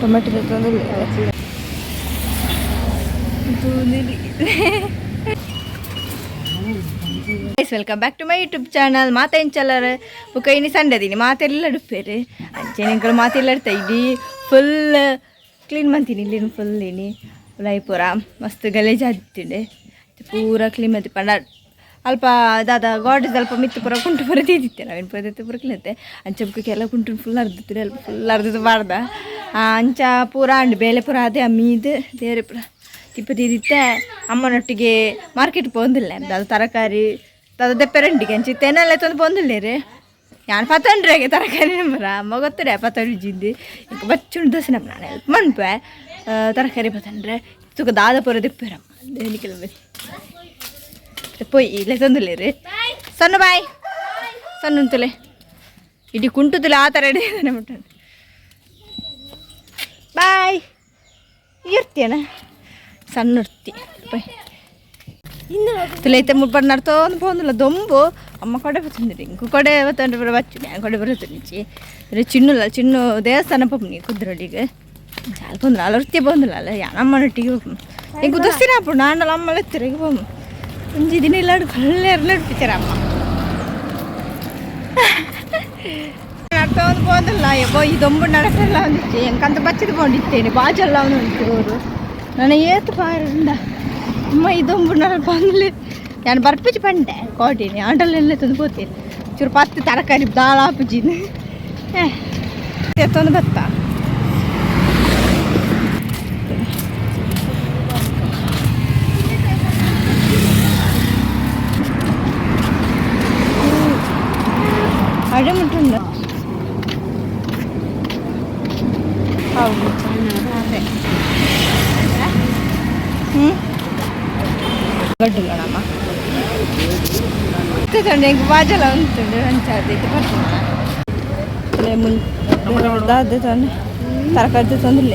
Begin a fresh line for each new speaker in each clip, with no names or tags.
Tomato ತಂದಿಲ್ಲ. Welcome back to my YouTube channel. ಮಾತೇನು ಚಲ್ಲರ ಬುಕ್ಕ ಇನ್ನು ಸಂಡದೀನಿ ಮಾತೆಲ್ಲ ಡುಪ್ಪೇರು ಅಂಚೆನಿಗಳು ಮಾತೆಲ್ಲ ಇಡ್ತಾ ಇಡೀ ಫುಲ್ ಕ್ಲೀನ್ ಮಾಡ್ತೀನಿ. ಇಲ್ಲಿ ಫುಲ್ ಇನಿ ಲೈಪುರ ಮಸ್ತ್ ಗಲೀಜು ಹತ್ತಿಂಡೆ ಪೂರ ಕ್ಲೀನ್ ಮಾಡ್ತಿ ಪಂಡ ಅಲ್ಪ ದಾದ ಗಾಡ್ ಅಲ್ಪ ಮಿತ್ತು ಪೂರ ಕುಂಟು ಪೂರ ತೀದಿತ್ತೆ ನಾವೇನು ಪೂರ ಪೂರ ಕ್ಲೀನತ್ತೆ ಅಂಚೆ ಬುಕ್ಕಕ್ಕೆ ಕುಂಟು ಫುಲ್ ಅರ್ದಿತ್ತು ಅಲ್ಪ ಫುಲ್ ಅರ್ದಿದ್ದು ಬಾರ್ದ ಅಂಚ ಪೂರ ಅಂಡು ಬೇಳೆ ಪೂರ ಅದೇ ಅಮ್ಮೀದು ಬೇರೆ ಪೂರ ತಿಪ್ಪ ತೀದಿತ್ತೆ. ಅಮ್ಮನೊಟ್ಟಿಗೆ ಮಾರ್ಕೆಟ್ ಪೋಂದಿಲ್ಲ ಅದು ತರಕಾರಿ ಅದು ದೆಪ್ಪೆರಂಡಿಗೆ ಅಂಚಿತ್ತೇನೆಲ್ಲ ತಂದು ಪೋಂದಿಲ್ಲ ರೀ ನಾನು ಪತ್ತೊಂಡ್ರೆಗೆ ತರಕಾರಿ ನಂಬರ ಅಮ್ಮ ಗೊತ್ತಡೆ ಪತ್ತೊಂಡಿದ್ದಿ ಈಗ ಬಚ್ಚುಂಡು ದೋಸೆ ನಮ್ಮ ನಾನು ಹೆಲ್ಪ್ ಮನ್ಪೆ ತರಕಾರಿ ಪತ್ತೊಂಡ್ರೆ ಸುಖ ದಾದ ಪೂರ ದೆಪ್ಪೆರಮ್ಮ ದೇನಿಕೆಲ್ಲ ಪೊಯ್ ಇಲ್ಲೇ ತಂದಿಲ್ಲ ರೀ ಸಣ್ಣ ಬಾಯ್ ಸಣ್ಣ ಉಂತಲೆ ಇಡೀ ಕುಂಟುದಿಲ್ಲ ಆ ಥರ ಹಿಡಿದಾನೆ ಬಿಟ್ಟ ಬಾಯ್ ಇರ್ತೀಯಣ್ಣ ಸಣ್ಣ ಇರ್ತಿ ಬಾಯ್ ತುಲೈತೆ ಮುಟ್ಟು ನಡ್ತೋ ಒಂದು ಪೋಂದಿಲ್ಲ ದೊಂಬು ಅಮ್ಮ ಕೊಡೆ ಬತ್ತಂದಿರಿ ಇಂಕು ಕೊಡೆ ಬತ್ತಂಡ್ರೆ ಬರ ಬಚ್ಚು ನಾನು ಕೊಡೆ ಬರುತ್ತೆ ನಿಂಚಿ ಅರೆ ಚಿನ್ನುಲ್ಲ ಚಿನ್ನು ದೇವಸ್ಥಾನ ಪಪ್ಪನಿ ಕುದ್ರೊಡಿಗೆ ಚಾಲ ಪೋಂದಿಲ್ಲ ಅಲ್ಲ ವೃತ್ತಿ ಪೋಂದಿಲ್ಲ ಅಲ್ಲ ಯಾನಮ್ಮನೊಟ್ಟಿಗೆ ಹೋಗಿ ಈಗ ಕುದಿಸ್ತೀನಿ ಅಪ್ಪ ನಾನಲ್ಲ ಅಮ್ಮಲ್ಲ ಎತ್ತಿರಿಗೆ ಹೋಗು ಒಂಜಿ ದಿನ ಇಲ್ಲ ಒಳ್ಳೆ ನಡ್ಪಿಚಾರ ಅಮ್ಮ ನಡ್ತಾ ಒಂದು ಪೋಂದಿಲ್ಲ ಯಬ್ಬೋ ಈ ದೊಂಬು ನಡಸೆಲ್ಲ ಒಂದಿಚ್ಚೆ ಎಂಕಂತ ಬಚ್ಚಿದು ಪೋಂಡಿತ್ತೇನೆ ಬಾಜೆಲ್ಲ ಅವನು ಉಂಟು ಅವರು ನನಗೆ ಏತು ಪಾರಿಂದ ಅಮ್ಮ ಇದೊಂಬು ನಡ ಬಂದ್ಲಿ ನಾನು ಬರ್ಪಿಚ್ಚಿ ಪಂಡೆ ಕೋಟಿನಿ ಆಂಡಲ್ಲೆಲ್ಲ ತಂದು ಹೋಗ್ತೀನಿ ಚೂರು ಪತ್ತು ತರಕಾರಿ ದಾಳ ಹಾಪಿಜಿನ ಎತ್ತೊಂದು ಬತ್ತ ಅಡೆ ಮುಟ್ಟುಂಡ ಹೌದು ಅದೇ ಗಡ್ಡಿಲ್ಲ ನಮ್ಮ ತಂಡೆ ಈಗ ಬಾಜೆಲ್ಲ ಉಂಟುಂಡು ಹಂಚಾದೈತೆ ಬರ್ತೀನಿ ಮುಂದೆ ತಂದು ತರಕಾರಿ ತಂದಿಲ್ಲ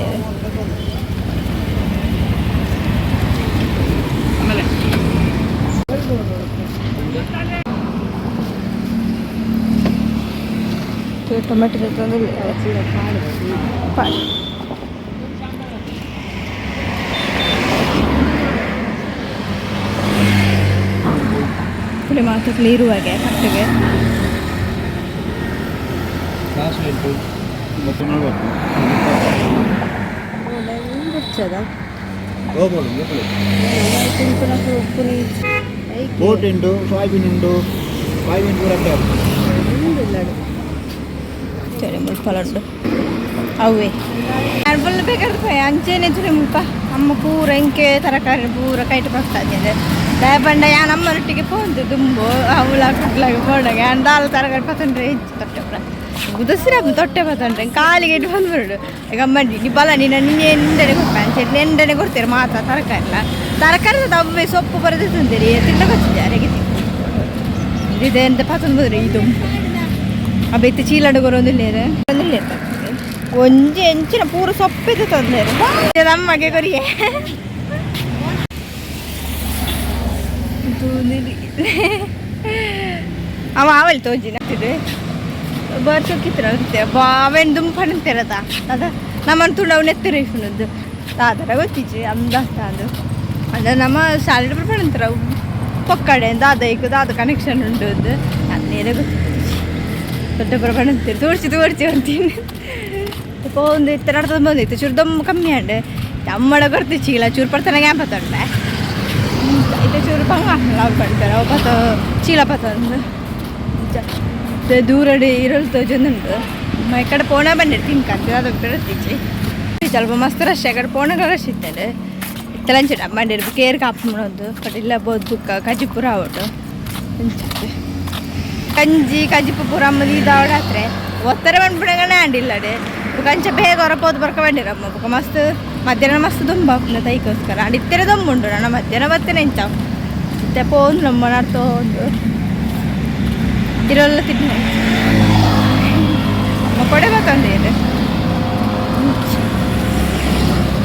ಟೊಮೆಟೊ ತಂದಿಲ್ಲ ಮಾತಕ್ಕೆ ಇರುವಾಗೆ ಕಟ್ಟೆಗೆ ಸರಿ ಮುಲ್ಪಲಡ್ಡು ಅವೇ ಫುಲ್ ಬೇಕಾದ್ರೆ ಅಂಚೆನೆ ತುಳಿ ಮುಲ್ಪ ಅಮ್ಮ ಪೂರ ಇಂಕೆ ತರಕಾರಿ ಪೂರ ಕೈಟ್ ಬರ್ತಾ ಇದ್ದೆ ದಯಪಂಡ ಯಾ ನಮ್ಮನೊಟ್ಟಿಗೆ ಪೋಂದು ದುಂಬು ಅವಳ ಕುಟ್ಲಾಗ ಬೋಡಾಗ ದಾಲ್ ತರಕಾರಿ ಪತ್ತೊಂಡ್ರೆ ಹೆಚ್ಚು ತೊಟ್ಟೆ ಗುದಸಿರ ತೊಟ್ಟೆ ಪತ್ತೊಂಡ್ರೆ ಕಾಲಿಗೆ ಇಟ್ಟು ಬಂದ್ಬಿಡು ಈಗ ಅಮ್ಮಂಡಿ ನೀ ಬಲ ನೀನು ನಿನ್ನೆ ನಿಂದನೆ ಕೊಡ್ಪ ಅಂಚೆ ನೆಂಡನೆ ಕೊಡ್ತೀರಿ ಮಾತ್ರ ತರಕಾರಿ ಇಲ್ಲ ತರಕಾರಿ ಅವೇ ಸೊಪ್ಪು ಬರದೆ ತಂದಿರಿ ತಿನ್ನ ಗೊತ್ತಿದ್ದಾರೆ ಇದೆ ಅಂತ ಪತ್ತೊಂದು ಬಂದ್ರೆ ಈ ದುಂಬು ಆ ಬೆತ್ತು ಚೀಲಡುಗೊರೊಂದಿಲ್ಲ ತಂದಿಲ್ಲ ಒಂಜಿ ಎಂಚಿನ ಪೂರ ಸೊಪ್ಪಿದ್ದು ತಂದೇರು ಅಮ್ಮಗೆ ಕೊರಿಯೆ ಅವ ಅವಲ್ಲಿ ತೋಜಿನ ಬರ್ಚೋಕಿತ್ರ ಅವೇನು ದುಂಪಣಂತಿರದ ಅದ ನಮ್ಮನ್ನು ತುಂಡವು ನೆತ್ತಿರ ಇಫುನದ್ದು ತಾತರ ಗೊತ್ತಿಚ್ಚಿ ಅಮ್ದಾಸ್ತ ಅದು ಅದ ನಮ್ಮ ಶಾಲೆ ಪಣಂತರ ಪೊಕ್ಕಡೆ ದಾದ ಈಗ ದಾದ ಕನೆಕ್ಷನ್ ಉಂಟು ಅದು ಅನ್ನೇರೆ ಗೊತ್ತಿಚ್ಚಿ ದೊಡ್ಡ ಪಣಂತೀರಿ ತೋರಿಸಿ ಅಂತೀನಿ ಒಂದು ಇತ್ತು ನಡ್ತದ್ದು ಬಂದಿತ್ತು ಚೂರು ದಮ್ಮ ಕಮ್ಮಿ ಅಂಡೆ ಅಮ್ಮಡ ಬರ್ತಿಚ್ಚಿ ಇಲ್ಲ ಚೂರು ಪಡ್ತಾನೆ ಗ್ಯಾಂಪತ್ತೊಂಡೆ ಇದು ಚೂರು ಬಂಗ ನಾವು ಕಟ್ತಾರೆ ಅವು ಪತ್ತ ಚೀಲ ಪತ್ತೊಂದು ದೂರಡಿ ಇರೋದು ತೋಜೊಂದುಂಟು ಈ ಕಡೆ ಪೋಣ ಬಂದಿರು ತಿನ್ಕಂತೀವಿ ಅದಕ್ಕೆ ಬಿಡ್ತಿಚ್ಚಿ ಸ್ವಲ್ಪ ಮಸ್ತ್ ರಶ್ ಆ ಕಡೆ ಪೋಣಗಳು ರಶ್ ಇದ್ದಾರೆ ಇತ್ತಲಂಚೆ ಮಾಡಿರ್ಬೇಕು ಕೇರ್ ಕಾಪು ಮಾಡೋದು ಕಡಿಲ್ಲ ಬೋದು ಬುಕ್ಕ ಕಜಿಪುರ ಆವಟ್ಟು ಕಂಜಿ ಕಜಿಪು ಪೂರ ಅಮ್ಮದು ಇದಾವಡಾತ್ರೆ ಒತ್ತರ ಬಂದ್ಬಿಡಗಣ ಆಂಡಿಲ್ಲಡೆ ಕಂಚ ಬೇಗ ಹೊರಪೋದು ಬರ್ಕ ಬಂದಿರಮ್ಮ ಬುಕ್ಕ ಮಸ್ತ್ ಮಧ್ಯಾಹ್ನ ಮಸ್ತ್ ದುಂಬ ಹಾಕ್ನ ತೈಕೋಸ್ಕರ ಅಂಡ್ ಇತ್ತೆರೆ ದೊಂಬುಂಡು ನಾನು ಮಧ್ಯಾಹ್ನ ಬರ್ತೇನೆ ಎಂಚಾವು ಇತ್ತೆ ಪೋಂದು ನಮ್ಮ ನಡ್ತೋಂದು ಇರೋಲ್ಲ ತಿನ್ನ ಕೊಡೆ ಬತ್ತಂದೇನು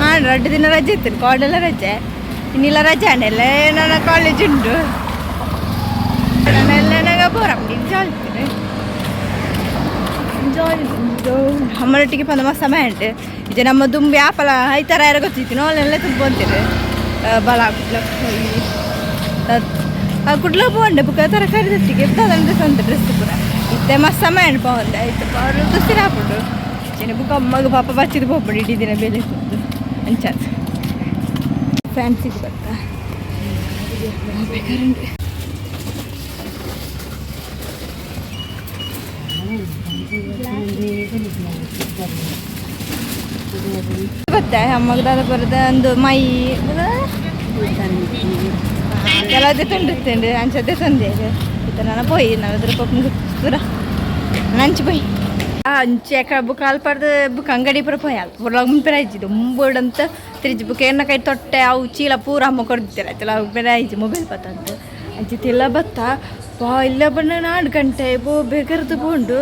ಹಾಂ 2 ದಿನ ರಜೆ ಇತ್ತು ಕಾಲೆಲ್ಲ ರಜೆ ಇನ್ನಿಲ್ಲ ರಜೆ ಅನ್ನೆಲ್ಲ ನನ್ನ ಕಾಲೇಜ್ ಉಂಟು ನಾನೆಲ್ಲ ನನಗೆ ಬೋರಮ್ಮ ನಿಜ ಹೇಳ್ತೀನಿ ಅಮ್ಮನೊಟ್ಟಿಗೆ ಪಂದ ಮಸ್ತ್ ಸಮಯ ಉಂಟು ಇದು ನಮ್ಮ ದುಂಬಿ ಆಪಲ ಈ ಥರ ಯಾರೋ ಗೊತ್ತಿತ್ತು ನೋಲೆಲ್ಲ ತುಂಬ ಅಂತೀರಿ ಬಲ ಕುಡ್ಲ ಪೋಂಡೆ ಬುಕ್ಕ ತರಕಾರಿ ತಟ್ಟಿಗೆ ಇರ್ತದಂತೆ ಸ್ವಂತ ಡ್ರೆಸ್ ಪೂರ ಇತ್ತೆ ಮಸ್ತ್ ಸಮಯ ಉಂಟು ಪೋಂದೆ ಆಯ್ತು ಅವರು ದೋಸ್ತಿರ ಹಾಕ್ಬಿಟ್ಟು ಚಿನ್ನ ಬುಕ್ಕ ಅಮ್ಮಗೆ ಪಾಪ ಬಚ್ಚಿದ್ದು ಹೋಗ್ಬಿಡಿ ಇಡೀ ದಿನ ಬೇಲೆ ಕೂತು ಅಂಚಾದ ಫ್ಯಾನ್ಸಿಗೆ ಬರ್ತಾ ಬೇಕಾದ್ರೆ ಗೊತ್ತಾ ಅಮ್ಮಗೆ ದಾದ ಬರದ ಒಂದು ಮೈ ಕೆಲವದೇ ತೊಂಡಿರ್ತೇನೆ ಅಂಚದೆ ತಂದೆ ಇತ್ತ ನಾನು ಪೋಯಿ ನಾಲ್ಕು ರೂಪಾಯಿ ಪೂರ ನಂಚು ಪೋಯಿ ಅಂಚೆ ಬುಕ್ ಅಲ್ಪಡ್ದು ಬುಕ್ ಅಂಗಡಿ ಪುರ ಪೋಯ ಪೂರ ಮುಂಪೆರಾಯ್ಜಿದ್ದು ಮುಂಬೋಡಂತ ತಿರುಜಿ ಬುಕ್ ಎನ್ನ ಕೈ ತೊಟ್ಟೆ ಅವು ಚೀಲ ಪೂರ ಅಮ್ಮ ಕೊಡ್ತಿರ ಆಯ್ತಲ್ಲ ಅವು ಬೆರಾಯ್ಜಿ ಮೊಬೈಲ್ ಬತ್ತಂತ ಅಂಚಿತಿಲ್ಲ ಬತ್ತ ಪಾ ಇಲ್ಲ ಬಣ್ಣ 4 ಗಂಟೆ ಬೇಕರ್ದು ಬೋಂಡು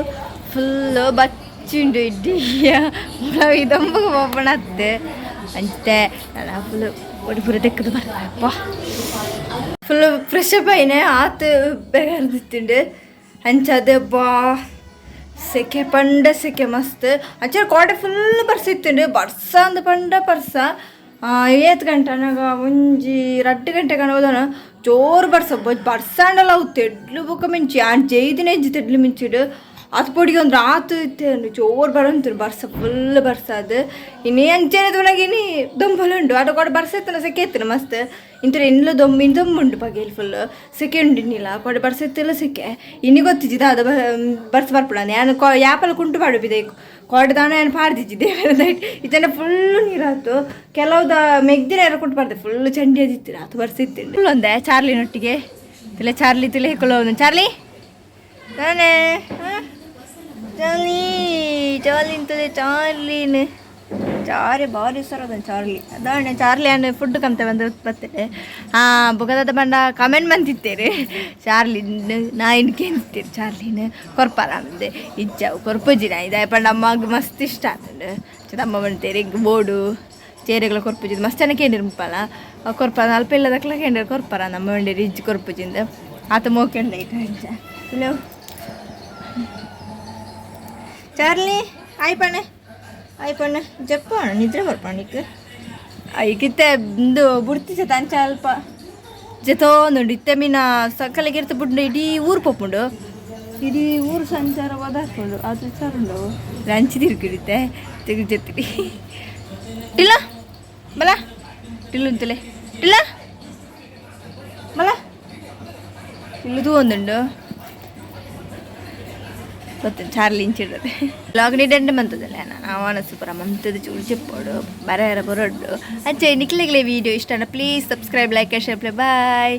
ಫುಲ್ಲು ಬಚ್ಚಿಂಡು ಇಡ್ಡಿಯ ಇದೊಂಬ ಒಬ್ಬಣ ಅತ್ತೆ ಅಂತೆ ನಾನು ಫುಲ್ಲು ಒಡಿ ಪೂರ ತೆಕ್ಕದು ಬರಪ್ಪ ಫುಲ್ಲು ಫ್ರೆಶ್ ಅಪ್ ಆಯ್ನೆ ಆತು ಬೇಕರ್ದಿತ್ತುಂಡು ಅಂಚದೆ ಬಾ ಸೆಕೆ ಪಂಡ ಸೆಕೆ ಮಸ್ತ್ ಅಂಚೆ ಕೋಟೆ ಫುಲ್ ಬರ್ಸಿತ್ತುಂಡು ಬರ್ಸ ಅಂದ ಪಂಡ ಬರ್ಸ 7 ಗಂಟೆನಾಗ ಒಂಜಿ 2 ಗಂಟೆ ಹೋದನ ಜೋರು ಬರ್ಸಂಡಲ್ಲ ಅವು ತೆಡ್ಲು ಬುಕ್ಕ ಮಿಂಚಿ ಜೈದಿನ ಹೆಜ್ಜೆ ತೆಡ್ಲು ಮಿಂಚಿಡು ಅದು ಪೊಡಿಗೆ ಒಂದು ರಾತು ಇತ್ತೆ ಜೋರು ಬರಂತಿರು ಬರ್ಸ ಫುಲ್ ಬರ್ಸದು ಇನ್ನೇ ಅಂಚೆನದು ನನಗಿನಿ ದೊಂಬಲುಂಡು ಅಡ ಕೊಡ ಬರ್ಸ ಎತ್ತನ ಸೆಕೆ ಎತ್ತನ ಮಸ್ತ್ ಇಂತರ ಇನ್ನೂ ದೊಂಬುಂಡು ಬಗೆಯಲ್ಲಿ ಫುಲ್ ಸೆಕೆ ಉಂಡಿನಿಲ್ಲ ಕೊಡೆ ಬರ್ಸ ಎತ್ತಿಲ್ಲ ಸೆಕೆ ಇನ್ನಿ ಗೊತ್ತಿದ್ದ ಅದು ಬರ್ಸ ಬರ್ಪಡ ನಾನು ಯಾಪಲ್ಲ ಕುಂಟು ಪಾಡುಬಿದೆ ಕೊಡದಾನ ಏನು ಪಾಡ್ದಿದ್ದೆ ಇದನ್ನ ಫುಲ್ಲು ನೀರಾತು ಕೆಲವ್ದ ಮೆಗ್ದಿನ ಯಾರು ಕುಂಟು ಪಾಡ್ದೆ ಫುಲ್ಲು ಚಂಡಿ ಅದಿತ್ತಿರ ಅದು ಬರ್ಸಿತ್ತು ಫುಲ್ ಒಂದೇ ಚಾರ್ಲಿನೊಟ್ಟಿಗೆ ತಿಲ್ಲ ಚಾರ್ಲಿ ತಿಲ್ಲ ಹಿಕ್ಕಳು ಚಾರ್ಲಿ ನಾನೇ ಚಾರ್ಲಿ ಇಂತದೆ ಚಾರ್ಲಿನ ಚಾರಿ ಭಾರಿ ಸರ್ ಅದನ್ನು ಚಾರ್ಲಿ ಅದಾಣೆ ಚಾರ್ಲಿ ಅನ್ನ ಫುಡ್ ಕಮ್ತೆ ಬಂದು ಬರ್ತೇನೆ ಬುಗದ ಬಂಡ ಕಮೆಂಟ್ ಬಂದಿತ್ತೇರಿ ಚಾರ್ಲಿ ನಾ ಇನ್ಕೆ ಅಂತೀರಿ ಚಾರ್ಲಿನ ಕೊರ್ಪಾರ ಅಂದೆ ಇಜ್ಜವು ಕೊರ್ಪುಜಿನ ಇದೆ ಪಂಡ ಅಮ್ಮಗೆ ಮಸ್ತ್ ಇಷ್ಟ ಆಗ್ತದೆ ಚದಮ್ಮ ಬಂತೇರಿ ಬೋಡು ಚೇರೆಗಳ ಕೊರ್ಪುಜಿದ್ ಮಸ್ತ್ ಚೆನ್ನಾಗಿ ಕೇಳಿರ್ಪಲ್ಲ ಕೊರ್ಪಾರ ಅಲ್ಪ ಇಲ್ಲದಕ್ಲ ಕೇಳಿರ್ ಕೊರ್ಪಾರ ನಮ್ಮ ಮಂಡೇರಿ ಇಜ್ಜು ಕೊರ್ಪುಜಿಂದ ಆತ ಮೋಕೆಂಡ ಇಟ್ಟ ಇಜ್ಜ ಇಲ್ಲ ಚಾರ್ಲಿ ಆಯ್ಪಣ್ಣ ಜಪ್ಪಣ ನಿದ್ರೆ ಬರ್ಪಣಿಕ್ ಐಕಿತ್ತೆ ಇಂದು ಬುಡ್ತಿಸ ತಂಚ ಅಲ್ಪ ಜತೋಂದುಂಡು ಇತ್ತೆ ಮೀನ ಸಕ್ಕಲಿಗೆ ಇರ್ತ ಬಿಟ್ಟು ಇಡೀ ಊರು ಪೊಪ್ಪುಂಡು ಇಡೀ ಊರು ಸಂಚಾರ ಓದಾಕೊಂಡು ಅದು ಸರುಂಡು ರಂಚಿ ತಿರುಗಿಡಿತ್ತೆ ತೆಗಿತಿರಿ ಟಿಲ್ಲ ಬಲ ಟಿಲ್ಲು ಅಂತಲೇ ಟಿಲ್ಲ ಬಲ ಟಿಲ್ಲುದು ಒಂದುಂಡು ಗೊತ್ತಿಲ್ಲ ಚಾರ್ಲಿ ಇಂಚಿಡ್ತದೆ ಲಾಗ್ನಿ ಡೆಂಡೆ ಮಂತದಲ್ಲ ನಾನು ಅವನ ಸೂಪರ ಮಂತದ ಚೂರು ಚೆಪ್ಪೋಡು ಬರ ಬರೋಡು ಅಚ್ಚೆ ನಿಕ್ಲಿಗ್ಲೆ ವೀಡಿಯೋ ಇಷ್ಟ please subscribe like share play bye